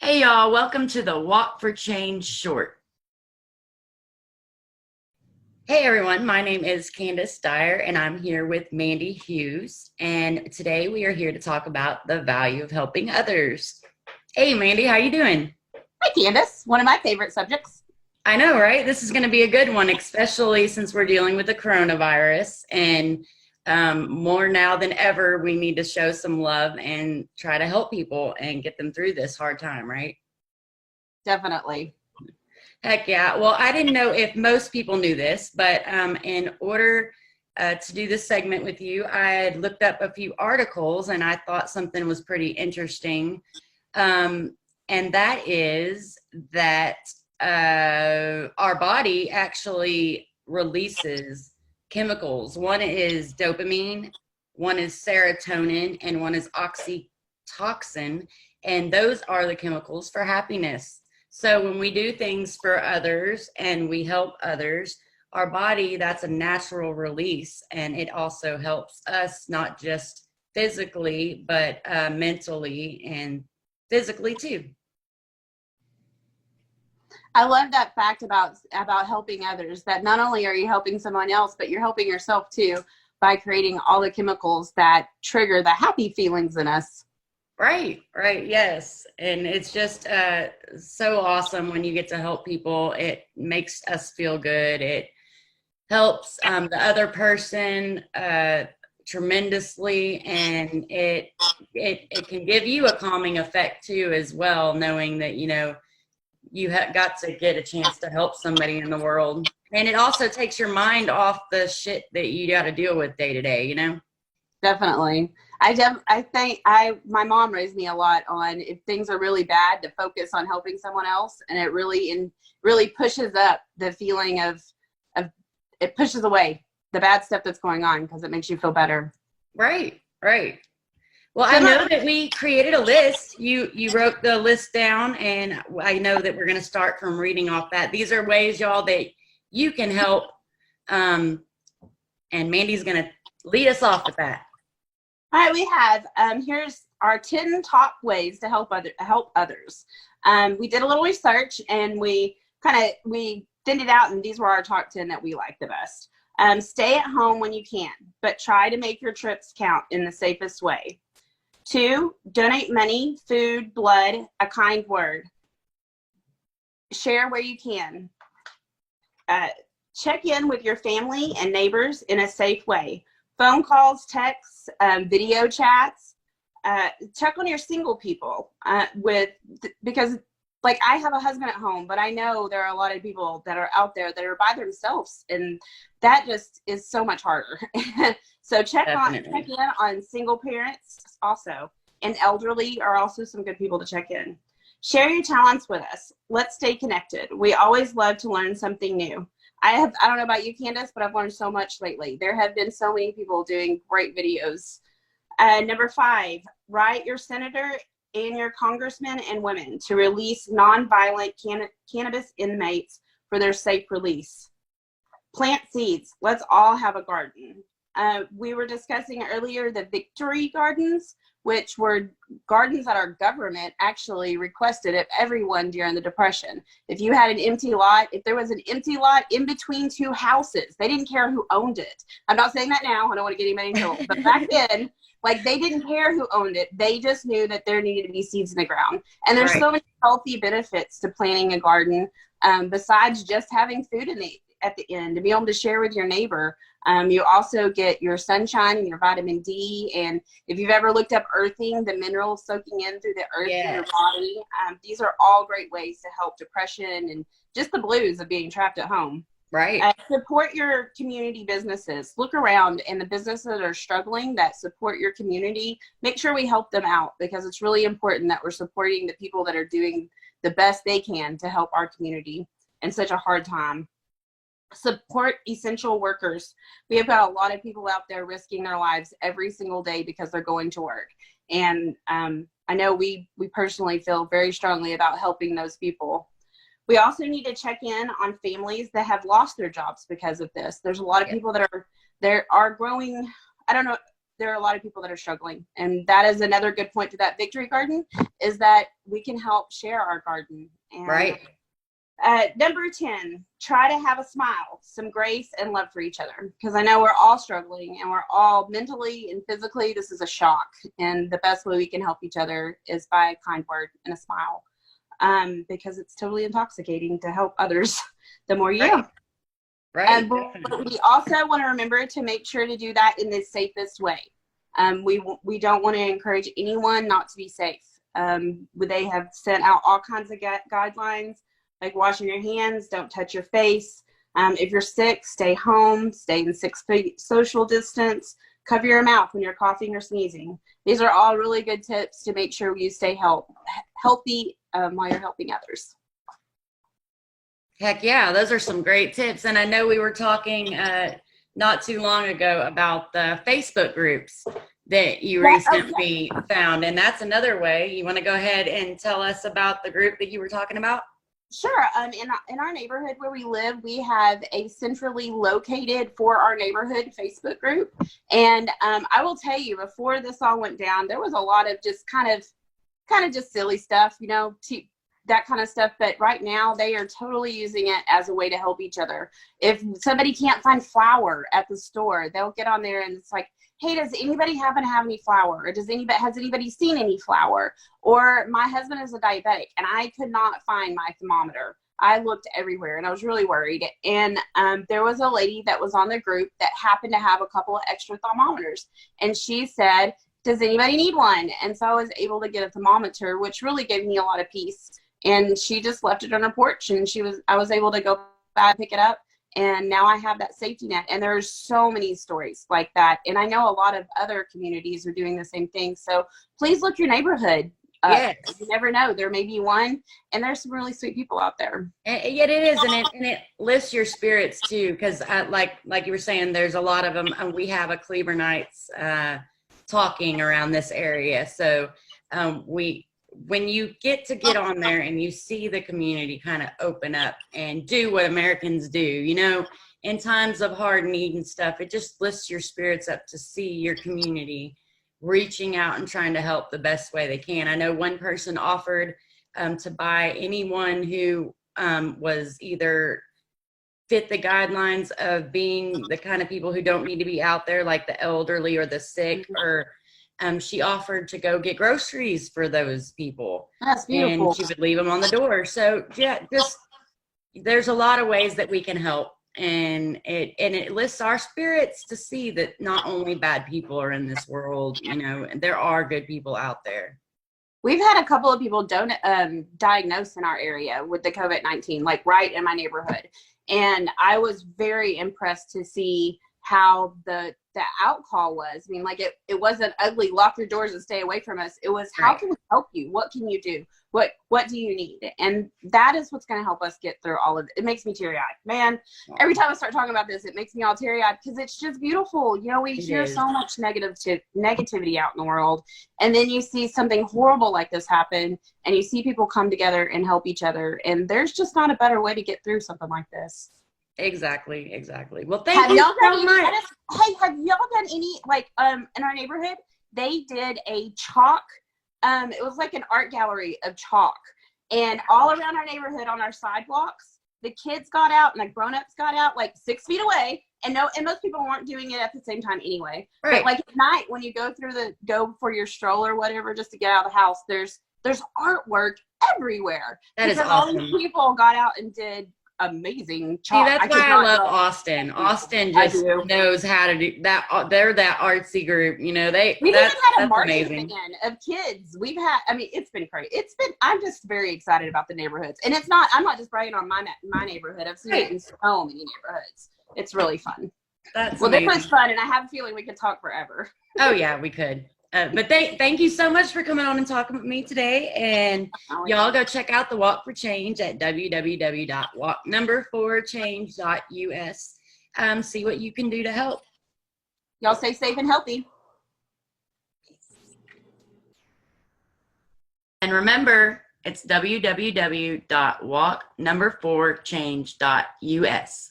Hey y'all, welcome to the Walk for Change short. Hey everyone, my name is Candice Dyer and I'm here with Mandi Hughes. And today we are here to talk about the value of helping others. Hey Mandi, how you doing? Hi, Candice. One of my favorite subjects. I know, right? This is going to be a good one, especially since we're dealing with the coronavirus. And more now than ever, we need to show some love and try to help people and get them through this hard time, right? Definitely. Heck yeah. Well, I didn't know if most people knew this, but in order to do this segment with you, I had looked up a few articles and I thought something was pretty interesting. And that is that our body actually releases chemicals. One is dopamine, one is serotonin, and one is oxytocin. And those are the chemicals for happiness. So when we do things for others and we help others, our body, that's a natural release. And it also helps us not just physically, but mentally and physically too. I love that fact about helping others, that not only are you helping someone else, but you're helping yourself too by creating all the chemicals that trigger the happy feelings in us. Right, yes. And it's just so awesome when you get to help people. It makes us feel good. It helps the other person tremendously, and it can give you a calming effect too as well, knowing that you have got to get a chance to help somebody in the world. And it also takes your mind off the shit that you got to deal with day to day. Definitely. I think my mom raised me a lot on, if things are really bad, to focus on helping someone else, and it really pushes up the feeling of it pushes away the bad stuff that's going on because it makes you feel better. Right. Well, I know that we created a list. You wrote the list down, and I know that we're going to start from reading off that. These are ways, y'all, that you can help. And Mandi's going to lead us off with that. All right, we have here's our 10 top ways to help others. We did a little research and we thinned it out, and these were our top 10 that we like the best. Stay at home when you can, but try to make your trips count in the safest way. 2, donate money, food, blood, a kind word. Share where you can. Check in with your family and neighbors in a safe way. Phone calls, texts, video chats. Check on your single people because, like, I have a husband at home, but I know there are a lot of people that are out there that are by themselves, and that just is so much harder. So check in on single parents also, and elderly are also some good people to check in. Share your talents with us. Let's stay connected. We always love to learn something new. I don't know about you, Candice, but I've learned so much lately. There have been so many people doing great videos. Number 5, write your senator and your congressmen and women to release nonviolent cannabis inmates for their safe release. Plant seeds. Let's all have a garden. We were discussing earlier the victory gardens, which were gardens that our government actually requested of everyone during the Depression. If you had an empty lot, if there was an empty lot in between 2 houses, they didn't care who owned it. I'm not saying that now. I don't want to get anybody in trouble. But back then, they didn't care who owned it. They just knew that there needed to be seeds in the ground. And there's so many healthy benefits to planting a garden, besides just having food at the end, to be able to share with your neighbor. You also get your sunshine and your vitamin D. And if you've ever looked up earthing, the minerals soaking in through the earth in your body, these are all great ways to help depression and just the blues of being trapped at home. Right. Support your community businesses. Look around, and the businesses that are struggling that support your community, make sure we help them out, because it's really important that we're supporting the people that are doing the best they can to help our community in such a hard time. Support essential workers. We have got a lot of people out there risking their lives every single day because they're going to work. And I know we personally feel very strongly about helping those people. We also need to check in on families that have lost their jobs because of this. There's a lot of people that are growing, I don't know, there are a lot of people that are struggling. And that is another good point to that victory garden, is that we can help share our garden. And Right. Number 10, try to have a smile, some grace, and love for each other. Because I know we're all struggling, and we're all mentally and physically, this is a shock. And the best way we can help each other is by a kind word and a smile. Because it's totally intoxicating to help others the more you do. Right. But we also want to remember to make sure to do that in the safest way. We don't want to encourage anyone not to be safe. They have sent out all kinds of guidelines, like washing your hands, don't touch your face. If you're sick, stay home, stay in 6 feet social distance, cover your mouth when you're coughing or sneezing. These are all really good tips to make sure you stay healthy while you're helping others. Heck yeah, those are some great tips. And I know we were talking not too long ago about the Facebook groups that you recently found. And that's another way. You want to go ahead and tell us about the group that you were talking about? Sure. In our neighborhood where we live, we have a centrally located for our neighborhood Facebook group. And I will tell you, before this all went down, there was a lot of just kind of just silly stuff, you know, that kind of stuff. But right now they are totally using it as a way to help each other. If somebody can't find flour at the store, they'll get on there and it's like, hey, does anybody happen to have any flour? Or has anybody seen any flour? Or my husband is a diabetic and I could not find my thermometer. I looked everywhere and I was really worried. And there was a lady that was on the group that happened to have a couple of extra thermometers. And she said, does anybody need one? And so I was able to get a thermometer, which really gave me a lot of peace. And she just left it on her porch and I was able to go back, pick it up. And now I have that safety net. And there's so many stories like that. And I know a lot of other communities are doing the same thing. So please look your neighborhood. Yes. You never know. There may be one. And there's some really sweet people out there. And yet it is. And it lifts your spirits too. Because like you were saying, there's a lot of them. We have a Cleburnites talking around this area. So when you get on there and you see the community kind of open up and do what Americans do, you know, in times of hard need and stuff, it just lifts your spirits up to see your community reaching out and trying to help the best way they can. I know one person offered to buy anyone who was either fit the guidelines of being the kind of people who don't need to be out there, like the elderly or the sick, or she offered to go get groceries for those people. That's beautiful. And she would leave them on the door. So yeah, just there's a lot of ways that we can help, and it lifts our spirits to see that not only bad people are in this world, you know, and there are good people out there. We've had a couple of people diagnosed in our area with the COVID-19, like right in my neighborhood. And I was very impressed to see how the outcall was. I mean, like it wasn't ugly, lock your doors and stay away from us. It was, how can we help you? What can you do? What do you need? And that is what's going to help us get through all of it. It makes me teary-eyed. Man, every time I start talking about this, it makes me all teary-eyed because it's just beautiful. You know, we hear so much negativity out in the world. And then you see something horrible like this happen and you see people come together and help each other. And there's just not a better way to get through something like this. Exactly. Well, thank you so much. Hey, have y'all done any, like, in our neighborhood, they did a chalk, it was like an art gallery of chalk, and all around our neighborhood on our sidewalks, the kids got out and the grown-ups got out like 6 feet away, and most people weren't doing it at the same time anyway. Right. But like at night when you go for your stroll or whatever, just to get out of the house, there's artwork everywhere. That is awesome. All these people got out and did amazing chalk. See, that's why I love Austin. Austin just knows how to do that. They're that artsy group, you know. We've even had a marching band of kids. It's been great. I'm just very excited about the neighborhoods, and I'm not just bragging on my neighborhood. I've seen it in so many neighborhoods. It's really fun. This was fun, and I have a feeling we could talk forever. Oh yeah, we could. But thank you so much for coming on and talking with me today. And y'all go check out the Walk for Change at www.walknumber4change.us. See what you can do to help. Y'all stay safe and healthy. And remember, it's www.walknumber4change.us.